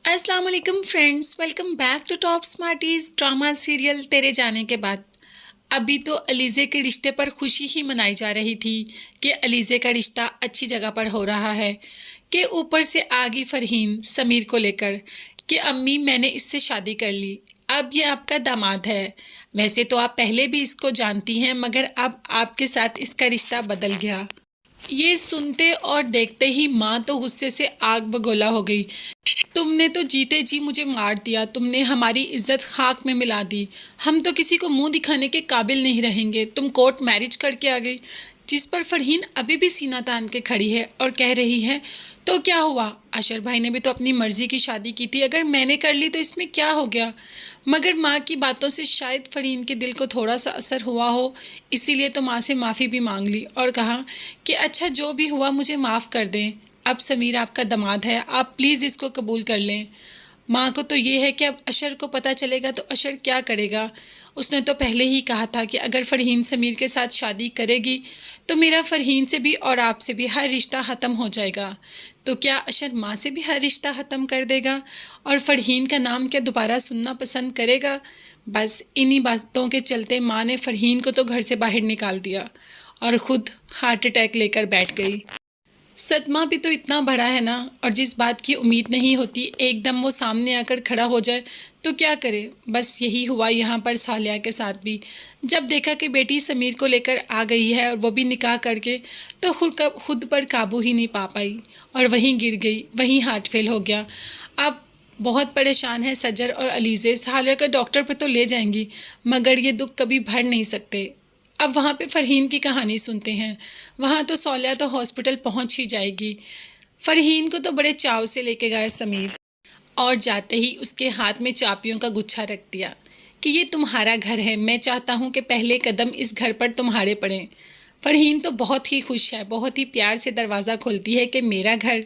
अस्सलाम वालेकुम friends, welcome back to top smarties drama serial तेरे जाने के बाद। अभी तो अलीज़े के रिश्ते पर खुशी ही मनाई जा रही थी कि अलीज़े का रिश्ता अच्छी जगह पर हो रहा है कि ऊपर से आ गई फरहीन समीर को लेकर कि अम्मी मैंने इससे शादी कर ली, अब ये आपका दामाद है। वैसे तो आप पहले भी इसको जानती हैं मगर अब आपके साथ इसका रिश्ता बदल गया। ये सुनते और देखते ही माँ तो गुस्से से आग बगोला हो गई। तुमने तो जीते जी मुझे मार दिया, तुमने हमारी इज्जत खाक में मिला दी। हम तो किसी को मुंह दिखाने के काबिल नहीं रहेंगे। तुम कोर्ट मैरिज करके आ गई। जिस पर फरहीन अभी भी सीना तान के खड़ी है और कह रही है तो क्या हुआ, अशर भाई ने भी तो अपनी मर्जी की शादी की थी, अगर मैंने कर ली तो इसमें क्या हो गया। मगर माँ की बातों से शायद फरहीन के दिल को थोड़ा सा असर हुआ हो, इसीलिए तो माँ से माफ़ी भी मांग ली और कहा कि अच्छा जो भी हुआ मुझे माफ़ कर दें, अब समीर आपका दामाद है, आप प्लीज़ इसको कबूल कर लें। माँ को तो ये है कि अब अशर को पता चलेगा तो अशर क्या करेगा। उसने तो पहले ही कहा था कि अगर फरहीन समीर के साथ शादी करेगी तो मेरा फरहीन से भी और आपसे भी हर रिश्ता ख़त्म हो जाएगा। तो क्या अशर माँ से भी हर रिश्ता ख़त्म कर देगा और फरहीन का नाम क्या दोबारा सुनना पसंद करेगा। बस इन्हीं बातों के चलते माँ ने फरहीन को तो घर से बाहर निकाल दिया और ख़ुद हार्ट अटैक लेकर बैठ गई। सदमा भी तो इतना बड़ा है ना, और जिस बात की उम्मीद नहीं होती एकदम वो सामने आकर खड़ा हो जाए तो क्या करे। बस यही हुआ यहाँ पर सालिया के साथ भी। जब देखा कि बेटी समीर को लेकर आ गई है और वो भी निकाह करके, तो खुद पर काबू ही नहीं पा पाई और वहीं गिर गई, वहीं हार्ट फेल हो गया। अब बहुत परेशान है सजर और अलीज़े। सालिया का डॉक्टर पर तो ले जाएंगी मगर ये दुख कभी भर नहीं सकते। अब वहाँ पे फरहीन की कहानी सुनते हैं। वहाँ तो सौलिया तो हॉस्पिटल पहुँच ही जाएगी। फरहीन को तो बड़े चाव से लेके गए समीर और जाते ही उसके हाथ में चाबियों का गुच्छा रख दिया कि ये तुम्हारा घर है, मैं चाहता हूँ कि पहले कदम इस घर पर तुम्हारे पड़ें। फरहीन तो बहुत ही खुश है, बहुत ही प्यार से दरवाज़ा खोलती है कि मेरा घर,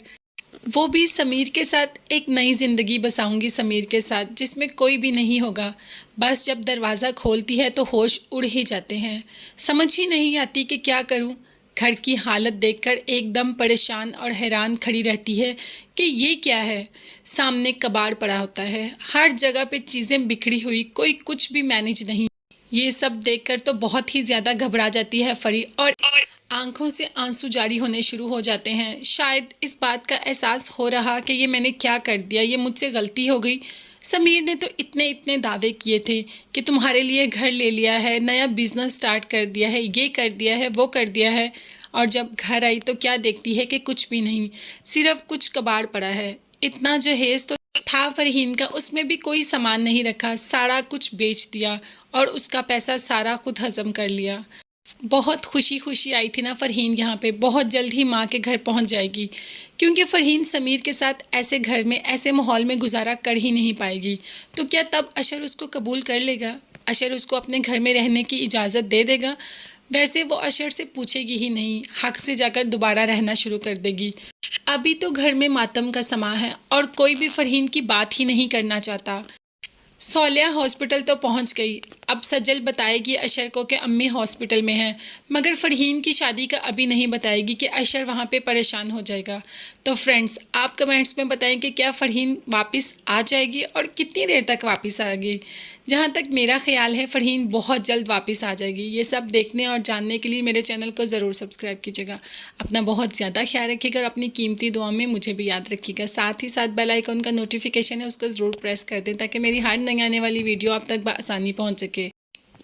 वो भी समीर के साथ एक नई ज़िंदगी बसाऊंगी समीर के साथ जिसमें कोई भी नहीं होगा। बस जब दरवाज़ा खोलती है तो होश उड़ ही जाते हैं। समझ ही नहीं आती कि क्या करूं। घर की हालत देखकर एकदम परेशान और हैरान खड़ी रहती है कि ये क्या है। सामने कबाड़ पड़ा होता है, हर जगह पे चीज़ें बिखरी हुई, कोई कुछ भी मैनेज नहीं। ये सब देखकर तो बहुत ही ज़्यादा घबरा जाती है फरी और आंखों से आंसू जारी होने शुरू हो जाते हैं। शायद इस बात का एहसास हो रहा कि ये मैंने क्या कर दिया, ये मुझसे गलती हो गई। समीर ने तो इतने इतने दावे किए थे कि तुम्हारे लिए घर ले लिया है, नया बिजनेस स्टार्ट कर दिया है, ये कर दिया है, वो कर दिया है, और जब घर आई तो क्या देखती है कि कुछ भी नहीं, सिर्फ कुछ कबाड़ पड़ा है। इतना जहेज तो था फरहीन का, उसमें भी कोई सामान नहीं रखा, सारा कुछ बेच दिया और उसका पैसा सारा खुद हजम कर लिया। बहुत खुशी खुशी आई थी ना फरहीन यहाँ पे, बहुत जल्द ही माँ के घर पहुँच जाएगी क्योंकि फरहीन समीर के साथ ऐसे घर में ऐसे माहौल में गुजारा कर ही नहीं पाएगी। तो क्या तब अशर उसको कबूल कर लेगा, अशर उसको अपने घर में रहने की इजाज़त दे देगा। वैसे वो अशर से पूछेगी ही नहीं, हक से जाकर दोबारा रहना शुरू कर देगी। अभी तो घर में मातम का समा है और कोई भी फरहीन की बात ही नहीं करना चाहता। सौलिया हॉस्पिटल तो पहुंच गई। अब सजल बताएगी अशर को कि अम्मी हॉस्पिटल में है, मगर फरहीन की शादी का अभी नहीं बताएगी कि अशर वहां पे परेशान हो जाएगा। तो फ्रेंड्स आप कमेंट्स में बताएं कि क्या फरहीन वापस आ जाएगी और कितनी देर तक वापस आएगी। जहां तक मेरा ख्याल है फरहीन बहुत जल्द वापस आ जाएगी। ये सब देखने और जानने के लिए मेरे चैनल को ज़रूर सब्सक्राइब कीजिएगा। अपना बहुत ज़्यादा ख्याल रखिएगा और अपनी कीमती दुआ में मुझे भी याद रखिएगा। साथ ही साथ बेल आइकन का नोटिफिकेशन है उसको ज़रूर प्रेस कर दें ताकि मेरी हर नई आने वाली वीडियो आप तक आसानी पहुँच सके।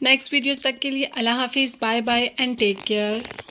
नेक्स्ट वीडियोज़ तक के लिए अल्लाह हाफिज़, bye bye and take care.